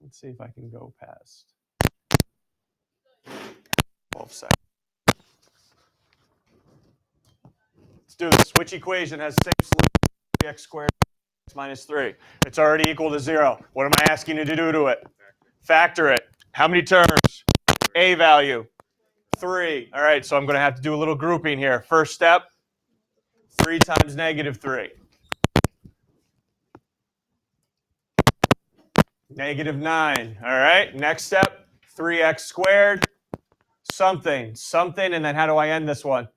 Let's see if I can go past 12 seconds. Let's do this. Which equation has the same solution? 3x squared x minus 3. It's already equal to 0. What am I asking you to do to it? Factor it. How many terms? A value. 3. All right, so I'm going to have to do a little grouping here. First step, 3 times negative 3. Negative 9. All right, next step, 3x squared, something, and then how do I end this one?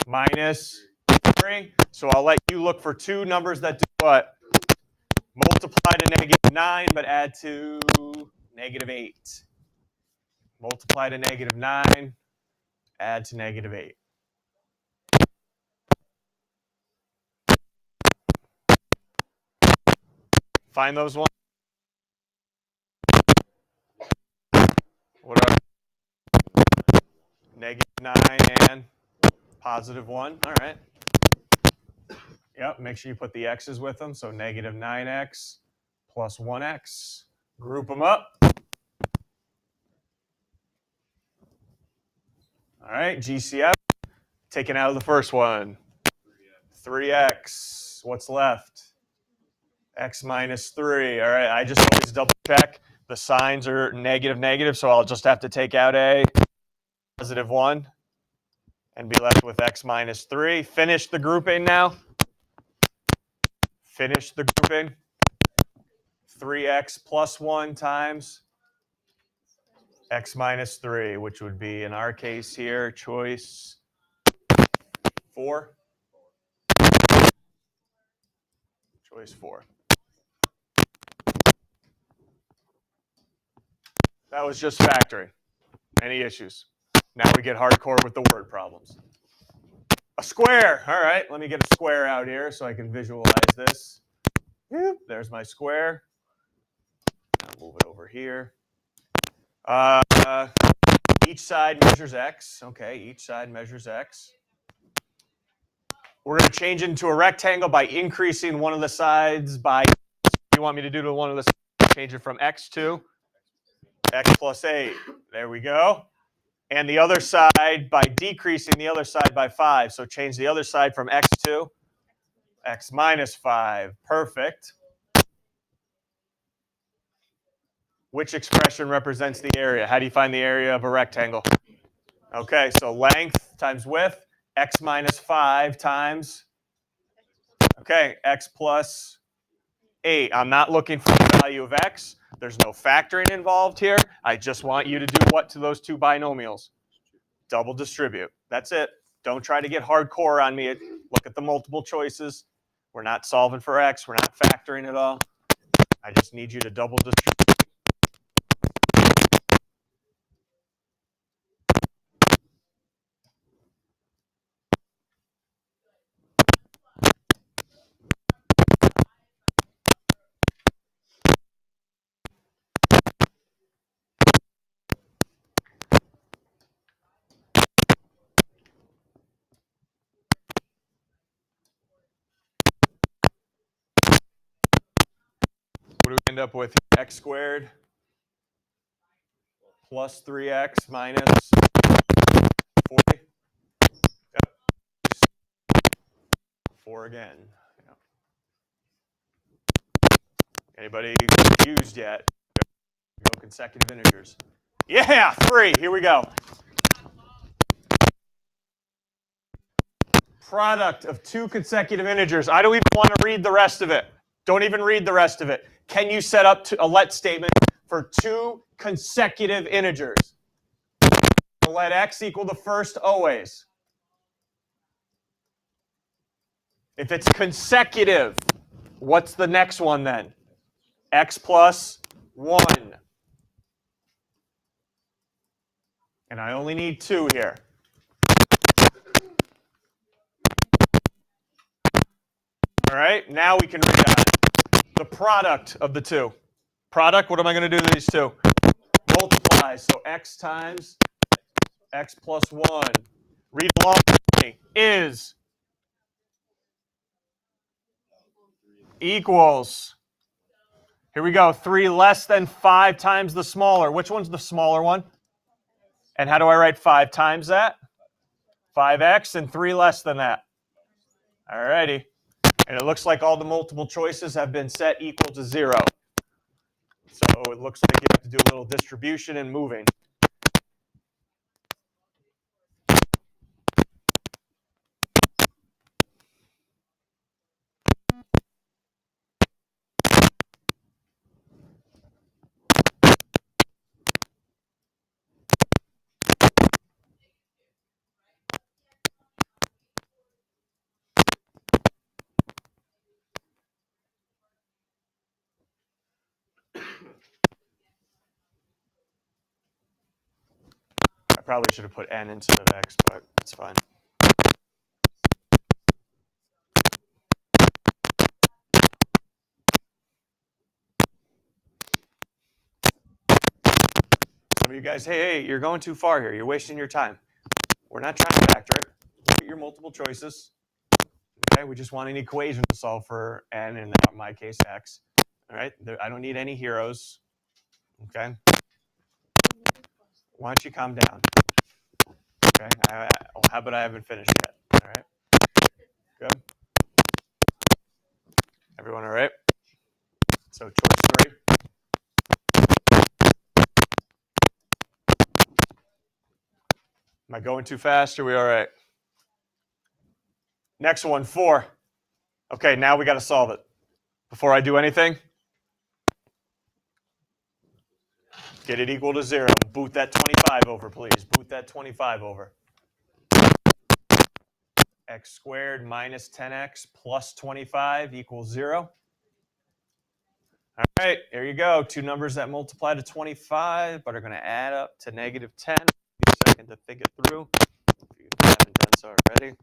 Minus 3. So I'll let you look for two numbers that do what? Multiply to negative 9, but add to negative 8. Multiply to negative 9, add to negative 8. Find those ones. What are negative 9 and positive 1? All right. Yep, make sure you put the x's with them. So negative 9x plus 1x. Group them up. All right, GCF. Taken out of the first one. 3x. What's left? X minus 3. All right, I just always double check. The signs are negative, so I'll just have to take out a positive 1 and be left with x minus 3. Finish the grouping now. Finish the grouping. 3x plus 1 times x minus 3, which would be, in our case here, choice 4. Choice 4. That was just factoring. Any issues? Now we get hardcore with the word problems. A square. All right, let me get a square out here so I can visualize this. There's my square. I'll move it over here. Each side measures x. Okay, each side measures x. We're going to change it into a rectangle by increasing one of the sides by, you want me to do to one of the sides, change it from x to x plus 8. There we go. And the other side by decreasing the other side by 5. So change the other side from x to x minus 5. Perfect. Which expression represents the area? How do you find the area of a rectangle? Okay, so length times width, x minus 5 times, okay, x plus 8. I'm not looking for the value of x. There's no factoring involved here. I just want you to do what to those two binomials? Double distribute. That's it. Don't try to get hardcore on me. Look at the multiple choices. We're not solving for x. We're not factoring at all. I just need you to double distribute. What do we end up with? X squared plus 3x minus 40. Yep. 4 again. Yep. Anybody confused yet? Go consecutive integers. Yeah, 3. Here we go. Product of two consecutive integers. I don't even want to read the rest of it. Don't even read the rest of it. Can you set up a let statement for two consecutive integers? So let x equal the first always. If it's consecutive, what's the next one then? X plus 1. And I only need 2 here. All right, now we can read on. The product of the two. Product, what am I going to do to these two? Multiply, so x times x plus 1. Read along with me. Is equals Here we go. 3 less than 5 times the smaller. Which one's the smaller one? And how do I write 5 times that? 5x and 3 less than that. All righty. And it looks like all the multiple choices have been set equal to 0. So it looks like you have to do a little distribution and moving. I probably should have put n instead of x, but it's fine. Some of you guys, hey, you're going too far here. You're wasting your time. We're not trying to factor it. Look at your multiple choices. Okay, we just want an equation to solve for n, and in my case, x. All right, I don't need any heroes. Okay. Why don't you calm down? Okay. How about I haven't finished yet? All right. Good. Everyone all right? So choice 3. Am I going too fast? Are we all right? Next one, 4. Okay, now we got to solve it. Before I do anything, get it equal to 0. Boot that 25 over, please. Boot that 25 over. X squared minus 10x plus 25 equals 0. All right, there you go. 2 numbers that multiply to 25, but are going to add up to negative 10. Give me a second to think it through, if you haven't done so already.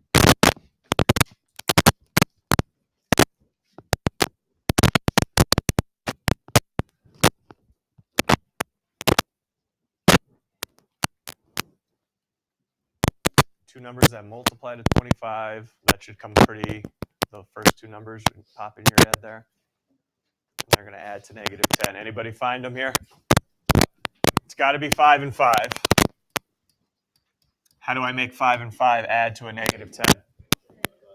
Two numbers that multiply to 25. That should come pretty, the first 2 numbers should pop in your head there. And they're going to add to negative 10. Anybody find them here? It's got to be 5 and 5. How do I make 5 and 5 add to a negative 10?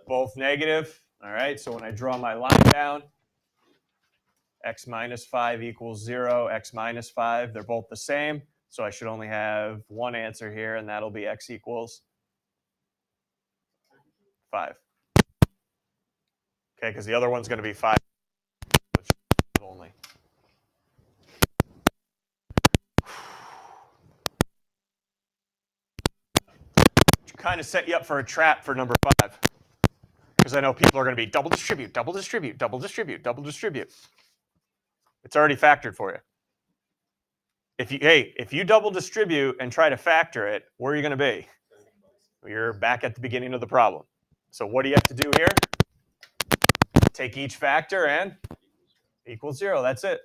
Both negative. All right, so when I draw my line down, x minus 5 equals 0, x minus 5, they're both the same. So I should only have one answer here, and that'll be x equals 5. Okay, because the other one's going to be 5, which is only. Kind of set you up for a trap for number 5. Because I know people are going to be double distribute, double distribute, double distribute, double distribute. It's already factored for you. If you double distribute and try to factor it, where are you going to be? You're back at the beginning of the problem. So what do you have to do here? Take each factor and equals 0. That's it.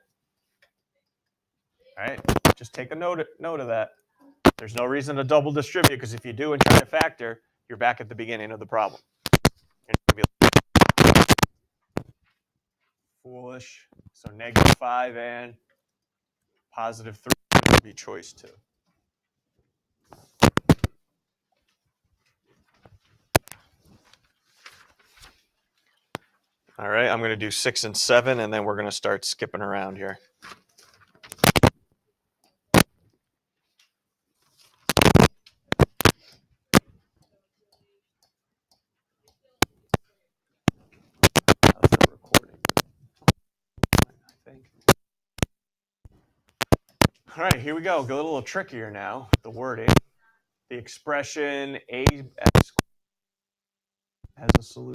All right. Just take a note of that. There's no reason to double distribute, because if you do and try to factor, you're back at the beginning of the problem. Foolish. So negative 5 and positive 3 would be choice 2. All right, I'm going to do 6 and 7, and then we're going to start skipping around here. How's the recording? I think. All right, here we go. Go a little trickier now. The wording. The expression ax has a solution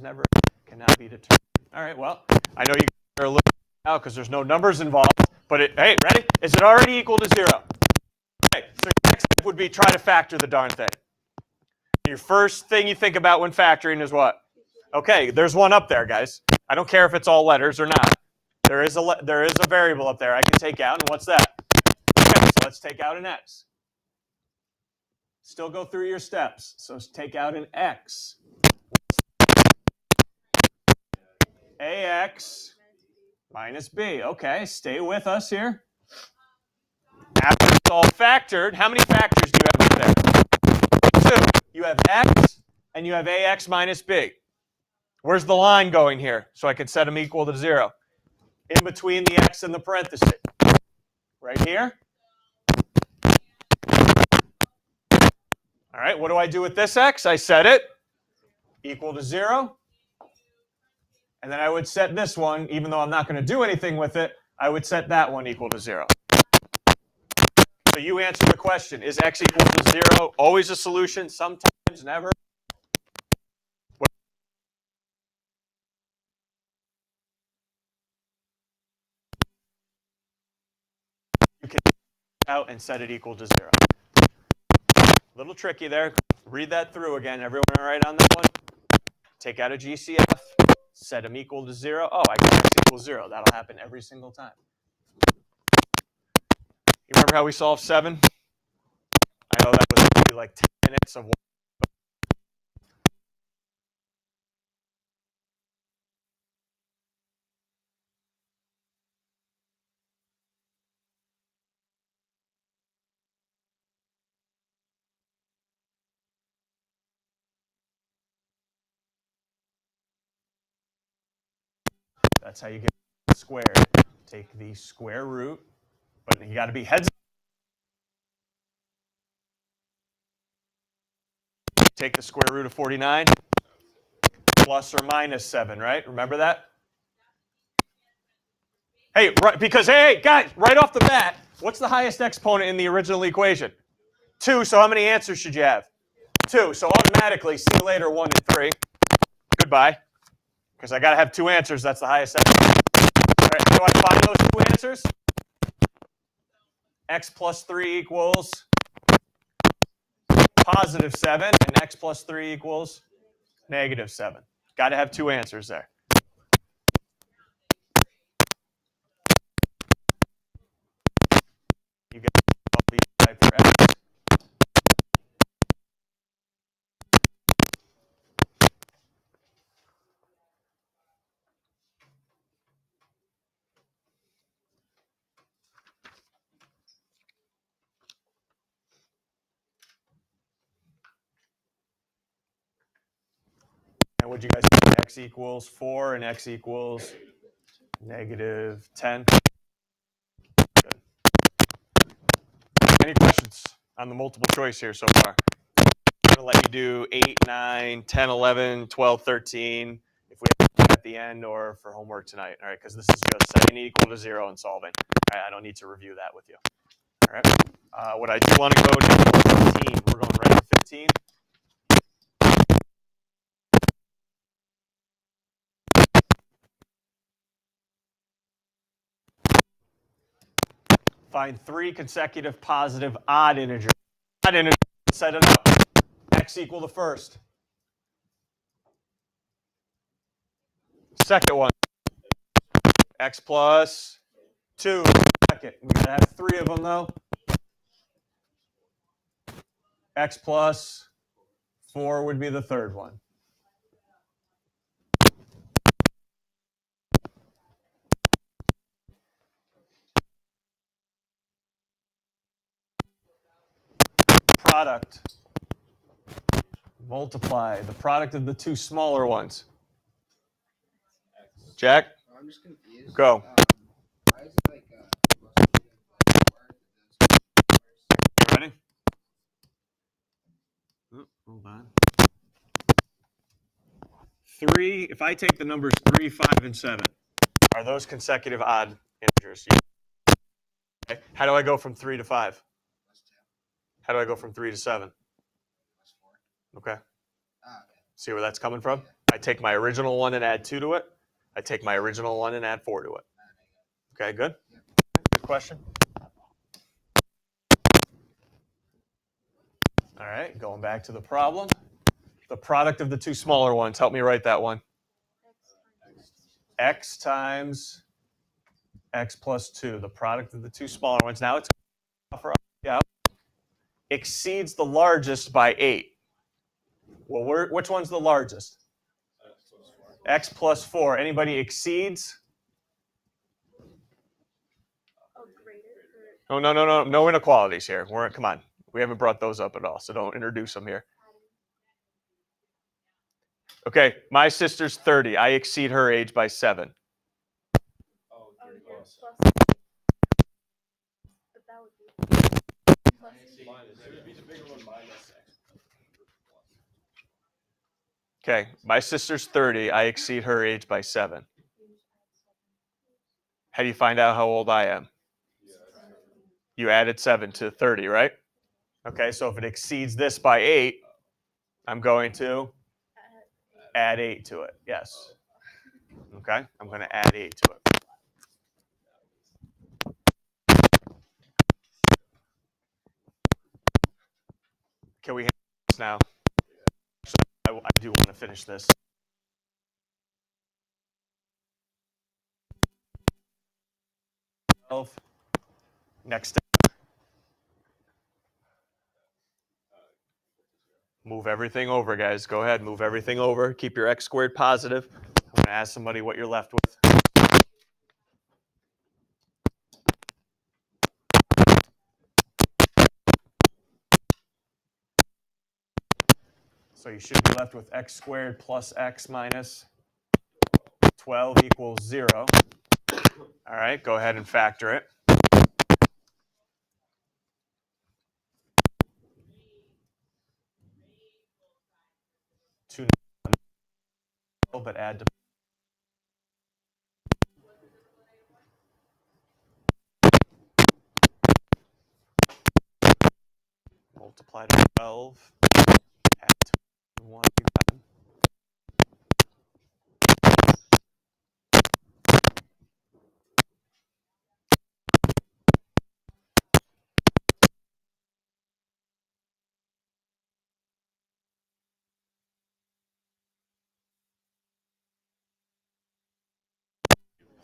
never cannot be determined. All right, well, I know you are a little now because there's no numbers involved, but hey, ready? Is it already equal to 0? Okay, so your next step would be try to factor the darn thing. Your first thing you think about when factoring is what? Okay, there's one up there, guys. I don't care if it's all letters or not. There is a variable up there I can take out, and what's that? Okay, so let's take out an x. Still go through your steps. So take out an x. Ax minus b. Okay, stay with us here. After it's all factored, how many factors do you have up there? 2. You have x and you have ax minus b. Where's the line going here? So I could set them equal to 0. In between the x and the parenthesis. Right here. All right, what do I do with this x? I set it equal to 0. And then I would set this one, even though I'm not going to do anything with it, I would set that one equal to 0. So you answer the question. Is x equal to 0 always a solution? Sometimes, never? You can out and set it equal to 0. A little tricky there. Read that through again. Everyone all right on that one? Take out a GCF. Set them equal to 0. Oh, I got x equals 0. That'll happen every single time. You remember how we solved 7? I know that was maybe like 10 minutes of work. That's how you get squared. Take the square root, but you got to be heads up. Take the square root of 49 plus or minus 7, right? Remember that? Hey, right, because, hey, guys, right off the bat, what's the highest exponent in the original equation? 2, so how many answers should you have? 2, so automatically, see you later, 1 and 3. Goodbye. Because I got to have 2 answers, that's the highest exponent. All right, how do I find those 2 answers? X plus 3 equals positive 7, and x plus 3 equals negative 7. Got to have 2 answers there. You get multiply for x. And would you guys say x equals 4 and x equals negative 10? Good. Any questions on the multiple choice here so far? I'm going to let you do 8, 9, 10, 11, 12, 13, if we have at the end or for homework tonight, all right? Because this is just setting equal to 0 and solving. All right, I don't need to review that with you. All right. What I do want to go to 15. We're going right to 15. Find 3 consecutive positive odd integers. Odd integers, set it up. X equal the first. Second one. X plus 2. Second. We gotta have 3 of them though. X plus 4 would be the third one. Product. Multiply the product of the 2 smaller ones. Jack? I'm just confused. Go. Why is it like Ready? Oh, hold on. 3, if I take the numbers 3, 5, and 7, are those consecutive odd integers? Okay. How do I go from 3 to 5? How do I go from 3 to 7? Okay. See where that's coming from? I take my original one and add 2 to it. I take my original one and add 4 to it. Okay, good? Good question. All right, going back to the problem. The product of the 2 smaller ones. Help me write that one. X times x plus 2. The product of the 2 smaller ones. Now it's yeah, exceeds the largest by 8. Well, which one's the largest? X plus 4. Anybody exceeds? Oh, no inequalities here. Come on. We haven't brought those up at all, so don't introduce them here. Okay, my sister's 30. I exceed her age by 7. Okay, my sister's 30. I exceed her age by 7. How do you find out how old I am? You added 7 to 30, right? Okay, so if it exceeds this by 8, I'm going to add 8 to it. Yes. Okay, I'm going to add 8 to it. Can we handle this now? I do want to finish this. Next step. Move everything over, guys. Go ahead, move everything over. Keep your x squared positive. I'm going to ask somebody what you're left with. So you should be left with x squared plus x minus 12 equals 0. All right, go ahead and factor it. But add to multiply to 12, add to 1, you got it.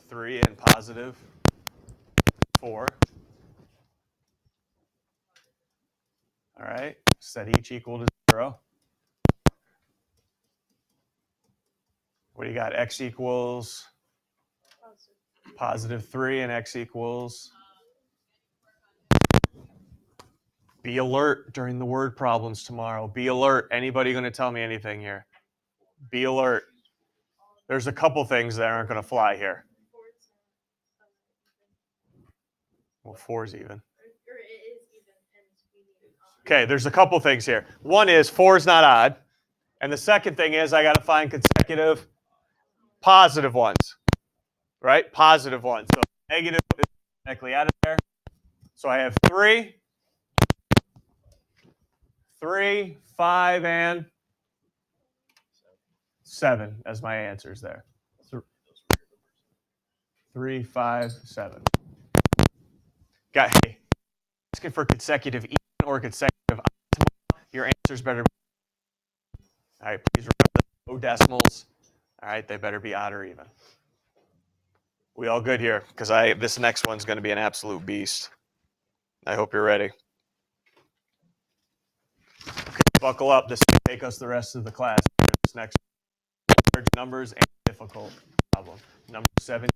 Three and positive 4. All right, set each equal to 0. What do you got? X equals positive 3 and x equals. Be alert during the word problems tomorrow. Be alert. Anybody going to tell me anything here? Be alert. There's a couple things that aren't going to fly here. Well, 4's even. Okay, there's a couple things here. One is 4 is not odd. And the second thing is I got to find consecutive positive ones. Right? Positive ones. So negative is automatically out of there. So I have 3, 5, and 7 as my answers there. 3, 5, 7. Hey, asking for consecutive even or consecutive odd, your answers better be. All right, please remember no decimals. All right, they better be odd or even. We all good here? Because this next one's going to be an absolute beast. I hope you're ready. Okay, buckle up. This will take us the rest of the class. This next large numbers and difficult problem. Number 17.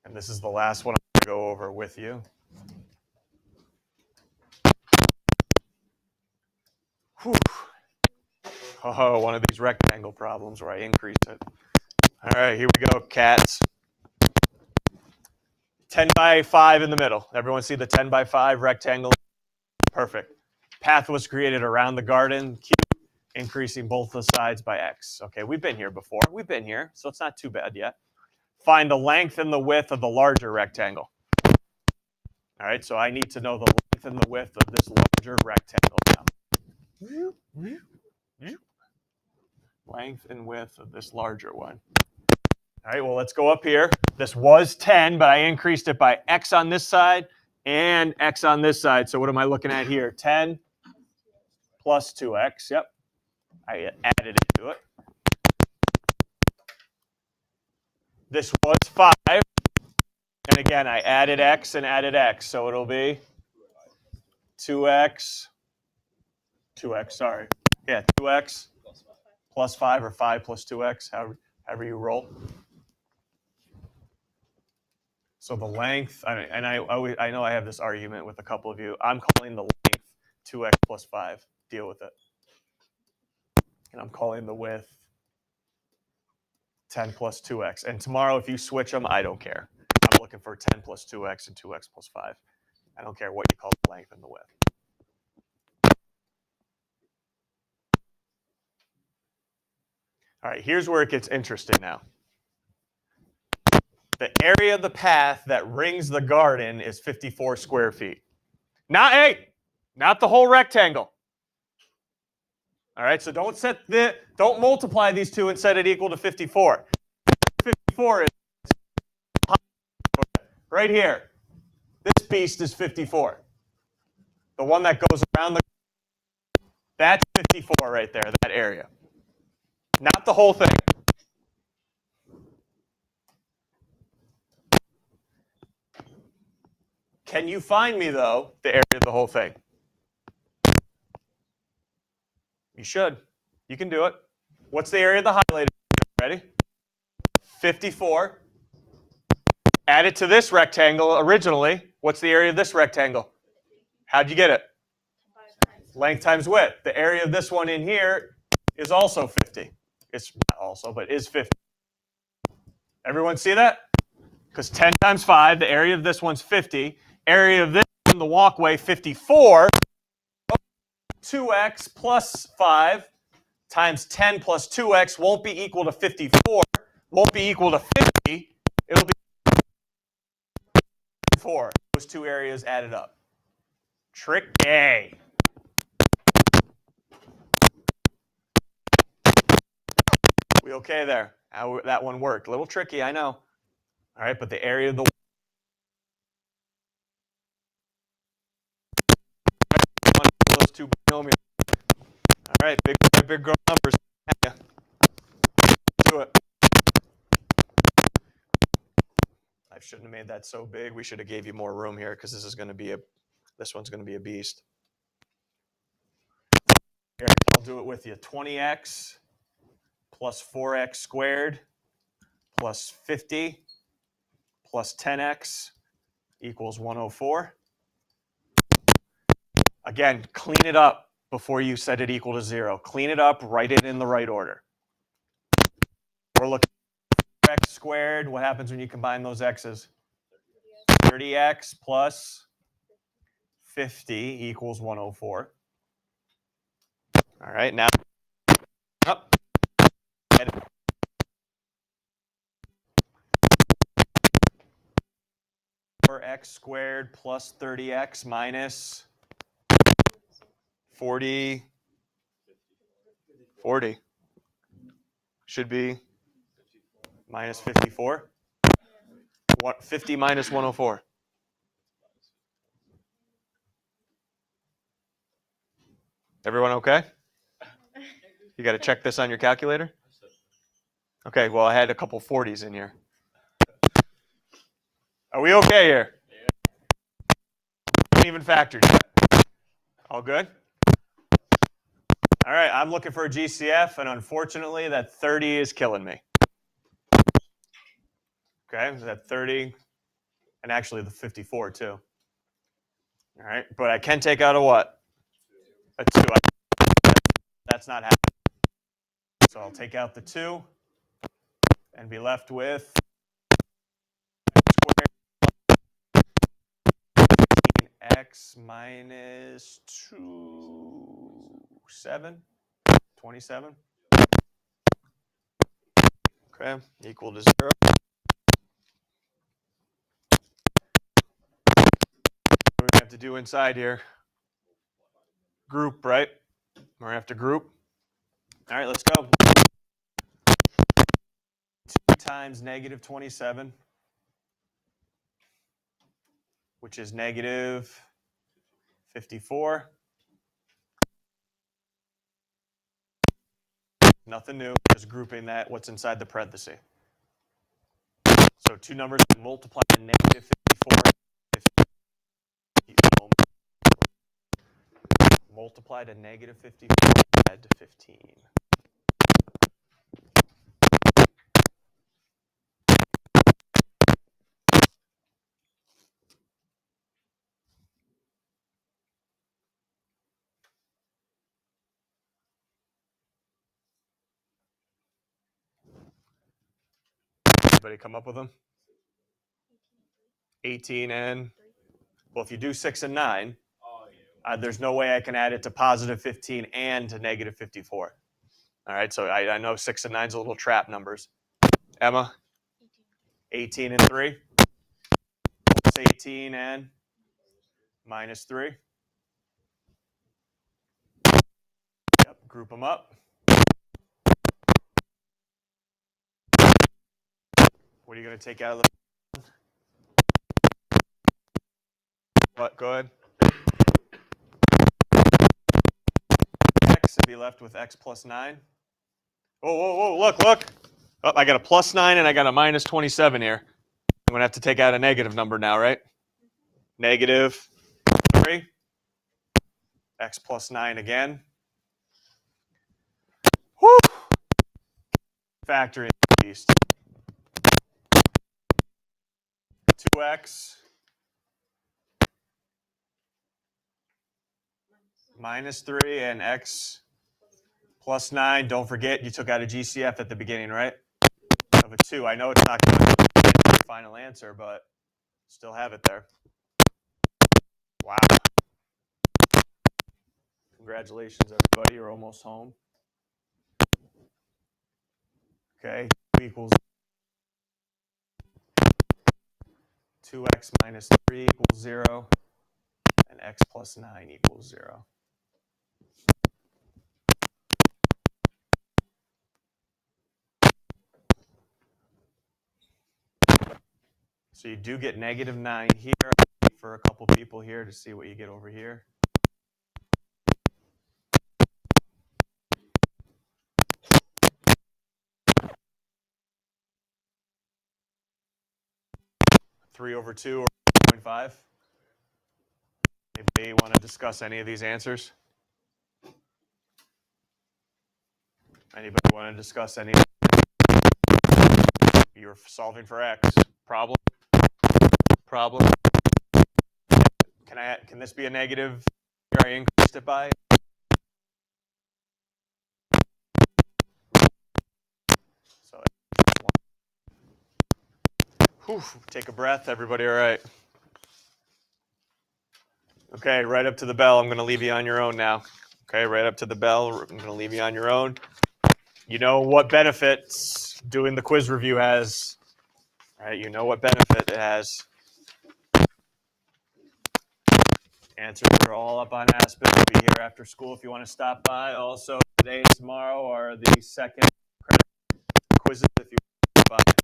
And this is the last one I'm going to go over with you. Whew. Oh, one of these rectangle problems where I increase it. All right, here we go, cats. 10 by 5 in the middle. Everyone see the 10 by 5 rectangle? Perfect. Path was created around the garden, increasing both the sides by x. Okay, we've been here before. We've been here, so it's not too bad yet. Find the length and the width of the larger rectangle. All right, so I need to know the length and the width of this larger rectangle now. Length and width of this larger one. All right, well, let's go up here. This was 10, but I increased it by x on this side and x on this side. So what am I looking at here? 10 plus 2x. Yep. I added it to it. This was 5. And again, I added x and added x. So it'll be 2x. 2x, sorry. Yeah, 2x plus 5 or 5 plus 2x, however however you roll. So the length, I know I have this argument with a couple of you. I'm calling the length 2x plus 5. Deal with it. And I'm calling the width 10 plus 2x. And tomorrow, if you switch them, I don't care. I'm looking for 10 plus 2x and 2x plus 5. I don't care what you call the length and the width. All right, here's where it gets interesting now. The area of the path that rings the garden is 54 square feet. Not the whole rectangle. All right, so don't multiply these two and set it equal to 54. 54 is right here. This beast is 54. The one that goes around that's 54 right there, that area. Not the whole thing. Can you find me, though, the area of the whole thing? You should. You can do it. What's the area of the highlighted? Ready? 54. Add it to this rectangle originally. What's the area of this rectangle? How'd you get it? Length times width. The area of this one in here is also 50. It's not also, but is 50. Everyone see that? Because 10 times 5, the area of this one's 50. Area of this one, the walkway, 54. 2x plus 5 times 10 plus 2x won't be equal to 54. Won't be equal to 50. It'll be 4. Those two areas added up. Trick A. We okay there? How that one worked. A little tricky, I know. All right, but the area of the those two binomials. All right, big girl numbers. Yeah. Do it. I shouldn't have made that so big. We should have gave you more room here because this one's going to be a beast. Here, I'll do it with you. 20x plus 4x squared plus 50 plus 10x equals 104. Again, clean it up before you set it equal to 0. Clean it up, write it in the right order. We're looking at x squared. What happens when you combine those x's? 30x plus 50 equals 104. All right, now up. 4x squared plus 30x minus 40 should be minus 54. 50 minus 104. Everyone okay? You got to check this on your calculator? Okay, well, I had a couple 40s in here. Are we okay here? Haven't even factored yet. All good? All right, I'm looking for a GCF, and unfortunately, that 30 is killing me. Okay, that 30, and actually the 54 too. All right, but I can take out a what? A 2. That's not happening. So I'll take out the 2 and be left with x minus 27. Okay, equal to 0. What do we have to do inside here? Group, right? We're going to have to group. All right, let's go. 2 times negative 27, which is negative 54. Nothing new, just grouping that, what's inside the parenthesis. So two numbers multiply to negative 54. Multiply to negative 54, add to 15. Anybody come up with them? 18 and, well, if you do 6 and 9, there's no way I can add it to positive 15 and to negative 54. All right, so I know 6 and 9 is a little trap numbers. Emma? 18 and 3. What's 18 and minus 3? Yep, group them up. What are you going to take out of the... What? Go ahead. X and be left with x plus 9. Whoa, look. Oh, I got a plus 9 and I got a minus 27 here. I'm going to have to take out a negative number now, right? Negative 3. X plus 9 again. Woo! Factoring the beast. 2x minus 3 and x plus 9. Don't forget you took out a GCF at the beginning, right? Of a 2. I know it's not going to be the final answer, but still have it there. Wow. Congratulations, everybody. You're almost home. Okay, 2 equals 2x minus 3 equals 0, and x plus 9 equals 0. So you do get negative 9 here. I'll wait for a couple people here to see what you get over here. Three over 2 or 0.5. Anybody want to discuss any of these answers? Anybody want to discuss any? You're solving for x. Problem. Can this be a negative? Here I increased it by. So, whew, take a breath. Everybody, all right? Okay, right up to the bell. I'm going to leave you on your own now. Okay, right up to the bell. I'm going to leave you on your own. You know what benefits doing the quiz review has, right? You know what benefit it has. Answers are all up on Aspen. We'll be here after school if you want to stop by. Also, today and tomorrow are the second quizzes if you want to stop by.